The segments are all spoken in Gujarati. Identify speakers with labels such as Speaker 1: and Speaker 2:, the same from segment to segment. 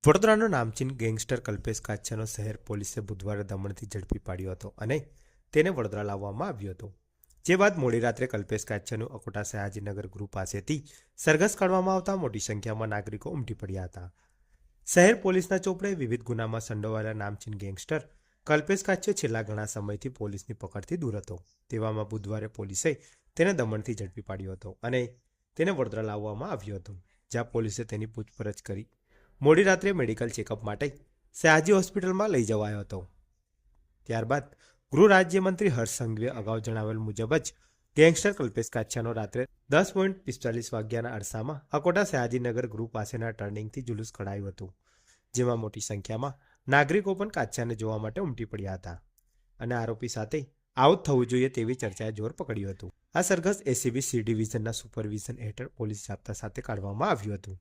Speaker 1: વડોદરાનો નામચીન ગેંગસ્ટર કલ્પેશ કાછાનો શહેર પોલીસે બુધવારે દમણથી ઝડપી પાડ્યો હતો અને તેને વડોદરા લાવવામાં આવ્યો હતો. જે બાદ મોડી રાત્રે કલ્પેશ કાછાનું અકોટા સયાજીનગર ગૃહ પાસેથી સરઘસ કાઢવામાં આવતા મોટી સંખ્યામાં નાગરિકો ઉમટી પડ્યા હતા. શહેર પોલીસના ચોપડે વિવિધ ગુનામાં સંડોવાયેલા નામચીન ગેંગસ્ટર કલ્પેશ કાછો છેલ્લા ઘણા સમયથી પોલીસની પકડથી દૂર હતો. તેવામાં બુધવારે પોલીસે તેને દમણથી ઝડપી પાડ્યો હતો અને તેને વડોદરા લાવવામાં આવ્યો હતો, જ્યાં પોલીસે તેની પૂછપરછ કરી મોડી રાત્રે મેડિકલ ચેકઅપ માટે સયાજી હોસ્પિટલમાં લઈ જવાયો હતો. ત્યારબાદ ગૃહ રાજ્યમંત્રી હર્ષ સંઘવીએ અગાઉ જણાવેલ મુજબ જ ગેંગસ્ટર કલ્પેશ કાછાનો રાત્રે 10:45 વાગ્યાના અરસામાં અકોટા સયાજીનગર ગૃહ પાસેના ટર્નિંગથી જુલુસ કઢાયું હતું, જેમાં મોટી સંખ્યામાં નાગરિકો પણ કાછાને જોવા માટે ઉમટી પડ્યા હતા અને આરોપી સાથે આવું થવું જોઈએ તેવી ચર્ચાએ જોર પકડ્યું હતું. આ સરઘસ એસીબી સી ડિવિઝનના સુપરવિઝન હેઠળ પોલીસ જાપ્તા સાથે કાઢવામાં આવ્યું હતું.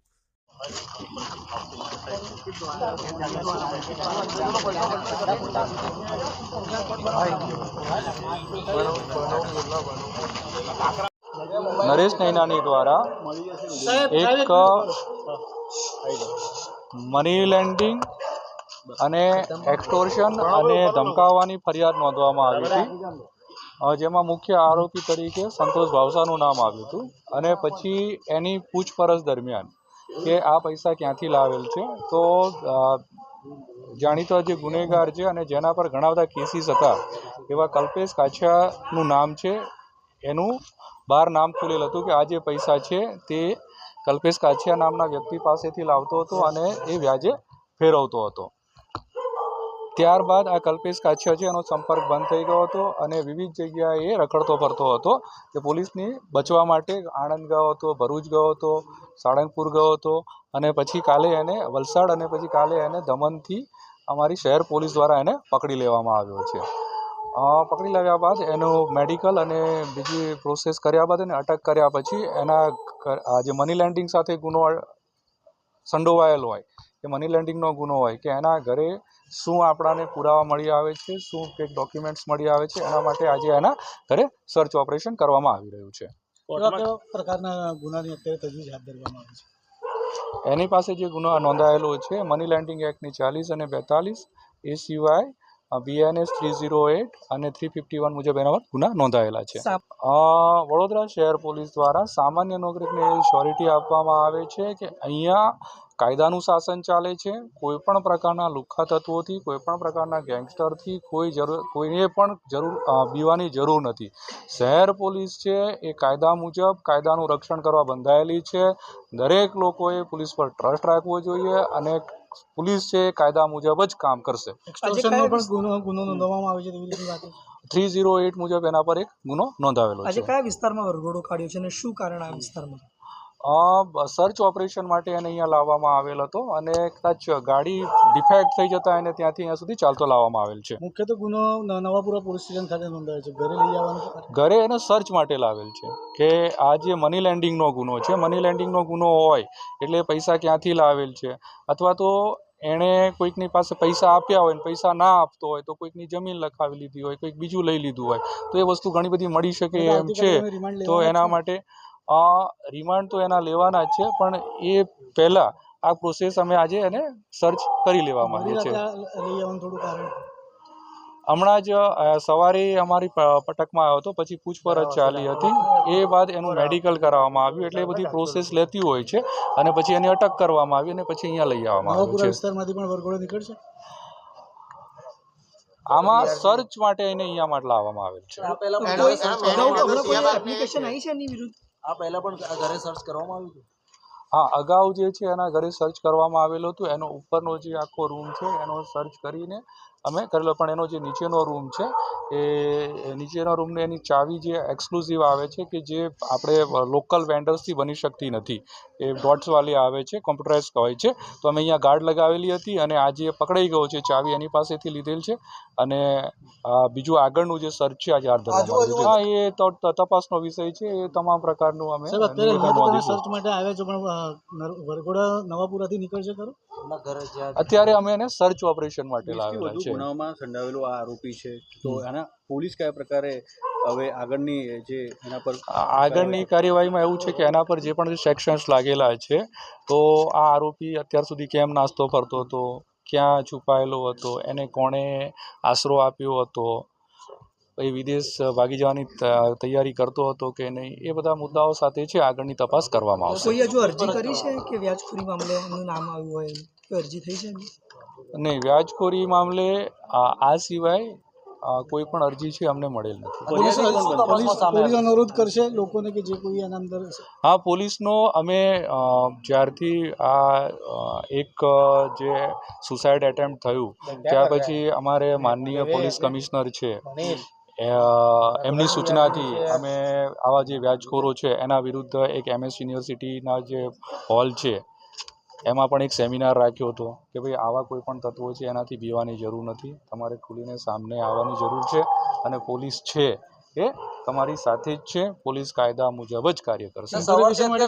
Speaker 2: નરેશ નૈનાની દ્વારા એક મની લેન્ડિંગ અને એક્સટોર્શન અને ધમકાવવાની ફરિયાદ નોંધવામાં આવી હતી, જેમાં મુખ્ય આરોપી તરીકે સંતોષ ભાવસાનું નામ આવ્યું હતું. અને પછી એની પૂછપરછ દરમિયાન કે આ પૈસા ક્યાંથી લાવેલ છે, તો જાણીતો જે ગુનેગાર છે અને જેના પર ઘણા બધા કેસીસ હતા એવા કલ્પેશ કાછાનું નામ છે, એનું બહાર નામ ખુલેલ હતું કે આ જે પૈસા છે તે કલ્પેશ કાછા નામના વ્યક્તિ પાસેથી લાવતો હતો અને એ વ્યાજે ફેરવતો હતો. ત્યારબાદ આ કલ્પેશ કાછા છે એનો સંપર્ક બંધ થઈ ગયો હતો અને વિવિધ જગ્યાએ રખડતો ફરતો હતો. કે પોલીસની બચવા માટે આણંદ ગયો હતો, ભરૂચ ગયો હતો, સાળંગપુર ગયો હતો અને પછી કાલે એને વલસાડ અને પછી કાલે એને દમણથી અમારી શહેર પોલીસ દ્વારા એને પકડી લેવામાં આવ્યો છે. પકડી લાવ્યા બાદ એનું મેડિકલ અને બીજી પ્રોસેસ કર્યા બાદ એને અટક કર્યા પછી એના જે મની લેન્ડિંગ સાથે ગુનો સંડોવાયેલો હોય કે મની લેન્ડિંગનો ગુનો હોય કે એના ઘરે શું આપણાને પુરાવા મળી આવે છે, શું કંઈક ડોક્યુમેન્ટ્સ મળી આવે છે, એના માટે આજે એના ઘરે સર્ચ ઓપરેશન કરવામાં આવી રહ્યું છે.
Speaker 3: કેવા પ્રકારના ગુનાની અત્યારે તજવીજ હાથ ધરવામાં આવી છે?
Speaker 2: એની પાસે જે ગુનો નોંધાયેલો છે મની લેન્ડિંગ એક્ટની 40 અને 42, એ સિવાય BNS 308 અને 351 મુજબ એના પર ગુના નોંધાયેલા છે. વડોદરા શહેર પોલીસ દ્વારા સામાન્ય નાગરિકને એવી શ્યોરિટી આપવામાં આવે છે કે અહીંયા કાયદાનું શાસન ચાલે છે. કોઈ પણ પ્રકારના લુખ્ખા તત્વોથી, કોઈ પણ પ્રકારના ગેંગસ્ટરથી કોઈને પણ બીવાની જરૂર નથી. શહેર પોલીસ છે એ કાયદા મુજબ કાયદાનું રક્ષણ કરવા બંધાયેલી છે. દરેક લોકોએ પોલીસ પર ટ્રસ્ટ રાખવો જોઈએ અને પોલીસ છે કાયદા મુજબ જ કામ કરશે.
Speaker 3: એક્સટોર્શનનો પણ ગુનો નોંધવામાં આવે છે તેવી રીતની વાત છે.
Speaker 2: 308 મુજબ એના પર એક ગુનો નોંધાવેલો છે.
Speaker 3: આજે કયા વિસ્તારમાં વરઘોડો કાઢ્યો છે અને શું કારણ આ વિસ્તારમાં?
Speaker 2: સર્ચ ઓપરેશન માટે એને અહીંયા લાવવામાં આવેલ હતો અને કદાચ ગાડી ડિફેક્ટ થઈ જતા એને ત્યાંથી અહીંયા સુધી ચાલતો લાવવામાં આવેલ છે.
Speaker 3: મુખ્યત્વે ગુનો નવાપુરા પોલીસ સ્ટેશન ખાતે નોંધાયો છે. ઘરે લઈ આવવાનું
Speaker 2: ઘરે એને સર્ચ માટે લાવેલ છે કે આ જે મની લેન્ડિંગનો ગુનો છે, મની લેન્ડિંગનો ગુનો હોય એટલે પૈસા ક્યાંથી લાવેલ છે, અથવા તો એણે કોઈકની પાસે પૈસા આપ્યા હોય ને પૈસા ના આપતો હોય તો કોઈકની જમીન લખાવી લીધી હોય, કોઈક બીજું લઈ લીધું હોય તો એ વસ્તુ ઘણી બધી મળી શકે એમ છે. તો એના માટે રિમાન્ડ તો એના લેવાના જ છે, પણ એ પહેલાં આ પ્રોસેસ અમે આજે એને સર્ચ કરી લેવા માંગીએ છીએ. હમણાં જ સવારે અમારી પટકમાં આવ્યો હતો, પછી પૂછપરછ ચાલી હતી, એ બાદ એનું મેડિકલ કરાવવામાં આવ્યું, એટલે એ બધી પ્રોસેસ લેતી હોય છે અને પછી એની અટક કરવામાં આવી અને પછી અહીંયા લઈ આવવામાં આવ્યું છે.
Speaker 3: વિસ્તારમાંથી પણ વરઘોડો નીકળશે.
Speaker 2: આમાં સર્ચ માટે એને અહીંયા માટે લાવવામાં આવેલ છે.
Speaker 3: એપ્લિકેશન આવી છે એની વિરુદ્ધ આ પહેલા પણ ઘરે સર્ચ કરવામાં આવ્યું હતું.
Speaker 2: હા, અગાઉ જે છે એના ઘરે સર્ચ કરવામાં આવેલું હતું. એનો ઉપરનો જે આખો રૂમ છે એનો સર્ચ કરીને અમે કરેલો, પણ એનો જે નીચેનો રૂમ છે એ નીચેના રૂમને એની ચાવી જે એક્સક્લુઝિવ આવે છે કે જે આપણે લોકલ વેન્ડર્સથી બની શકતી નથી, એ ડોટ્સવાળી આવે છે, કોમ્પ્યુટરાઇઝ હોય છે. તો અમે અહીંયા ગાર્ડ લગાવેલી હતી અને આજે પકડાઈ ગયો છે, ચાવી એની પાસેથી લીધેલ છે અને બીજું આગળનું જે સર્ચ છે આજે હાથ ધરવામાં આવ્યું છે. હા, એ તો તપાસનો વિષય છે, એ તમામ પ્રકારનું અમે
Speaker 3: સર્ચ માટે આવ્યા છો, પણ વરઘોડા નવાપુરાથી નીકળશે ખરો?
Speaker 2: અત્યારે અમે એને સર્ચ ઓપરેશન માટે લાવેલા છે.
Speaker 4: ગુનામાં સંડોવાયેલો આ આરોપી છે, તો આના પોલીસ કયા પ્રકારે હવે આગળની જે એના પર
Speaker 2: આગળની કાર્યવાહીમાં એવું છે કે એના પર જે પણ સેક્શન્સ લાગેલા છે તો આ આરોપી અત્યાર સુધી કેમ નાસ્તો ફરતો હતો, ક્યાં છુપાયેલો હતો, એને કોણે આશરો આપ્યો હતો, એ વિદેશ ભાગી જવાની તૈયારી કરતો હતો કે નહીં, એ બધા મુદ્દાઓ સાથે છે આગળની તપાસ કરવામાં આવશે.
Speaker 3: કોઈ હજુ અરજી કરી છે કે વ્યાજખોરી મામલે એમનું નામ આવ્યું હોય કોઈ અરજી થઈ છે
Speaker 2: નહીં, વ્યાજખોરી મામલે આ સિવાય કોઈ પણ અરજી છે અમને મળેલ નથી.
Speaker 3: પોલીસ અનુરોધ કરશે લોકોને કે જે કોઈ એના અંદર
Speaker 2: હા, પોલીસનો અમે જ્યારથી એક જે સુસાઇડ એટેમ્પ્ટ થયું ત્યાર પછી અમારે માનનીય પોલીસ કમિશનર છે એમની સૂચનાથી અમે આવા જે વ્યાજખોરો છે એના વિરુદ્ધ એક MS યુનિવર્સિટીના જે હોલ છે એમાં પણ એક સેમિનાર રાખ્યો હતો કે ભાઈ આવા કોઈ પણ તત્વો છે એનાથી બીવાની જરૂર નથી, તમારે ખુલીને સામને આવવાની જરૂર છે અને પોલીસ છે એ તમારી સાથે જ છે, પોલીસ કાયદા મુજબ જ કાર્ય કરશે.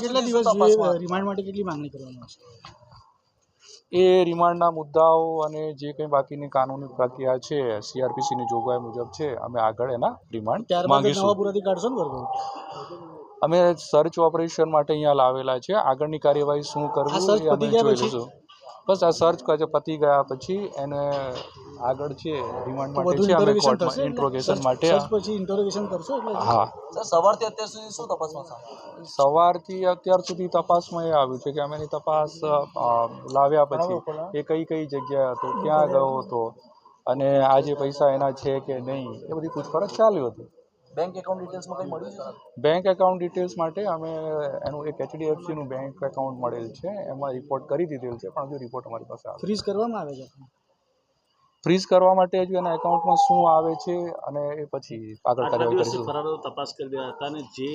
Speaker 3: કેટલા દિવસ જોઈએ, રિમાન્ડ માટે કેટલી માંગણી કરવાની આવશે?
Speaker 2: એ રિમાન્ડના મુદ્દાઓ અને જે કંઈ બાકીની કાનૂની પ્રક્રિયા છે CRPCની જોગવાઈ મુજબ છે, અમે આગળ એના રિમાન્ડ માંગીશું.
Speaker 3: નવાપુરાથી કાઢશો ને વરઘોડો?
Speaker 2: અમે સર્ચ ઓપરેશન માટે અહીંયા લાવેલા છે, આગળની કાર્યવાહી શું કરવું એ અમે જોઈ લઈશું. બસ આ સર્ચ પતી ગયા પછી એને આગળ છે રિમાન્ડ માટે છે, અમે કોર્ટમાં ઇન્ટ્રોગેશન માટે.
Speaker 3: પછી ઇન્ટરોગેશન કરશો એટલે?
Speaker 2: હા,
Speaker 5: સવારથી અત્યાર સુધી શું તપાસમાં
Speaker 2: સવારથી અત્યાર સુધી તપાસમાં એ આવ્યું છે કે અમે એની તપાસ લાવ્યા પછી એ કઈ જગ્યાએ હતો, ક્યાં ગયો હતો અને આ જે પૈસા એના છે કે નહીં એ બધી પૂછપરછ ચાલુ હતી.
Speaker 5: બેંક એકાઉન્ટ ડિટેલ્સમાં કંઈ મળ્યું છે?
Speaker 2: બેંક એકાઉન્ટ ડિટેલ્સ માટે અમે એનું એક HDFCનું બેંક એકાઉન્ટ મળેલ છે, એમાં રિપોર્ટ કરી દીધેલ છે, પણ હજુ રિપોર્ટ અમારી પાસે આવે.
Speaker 3: ફ્રીઝ કરવામાં આવે છે?
Speaker 2: ફ્રીઝ કરવા માટે હજુ એના એકાઉન્ટમાં શું આવે છે અને એ પછી આગળ કાર્યવાહી કરીશું.
Speaker 6: ફરારો તપાસ કરી રહ્યા હતા અને જે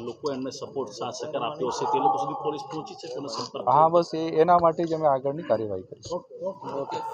Speaker 6: લોકો એમને સપોર્ટ સાથ સહકાર આપ્યો હશે તે લોકો સુધી પોલીસ પહોંચી છે તેનો સંપર્ક?
Speaker 2: હા, બસ એના માટે જ અમે આગળની કાર્યવાહી કરીશું.
Speaker 3: ઓકે.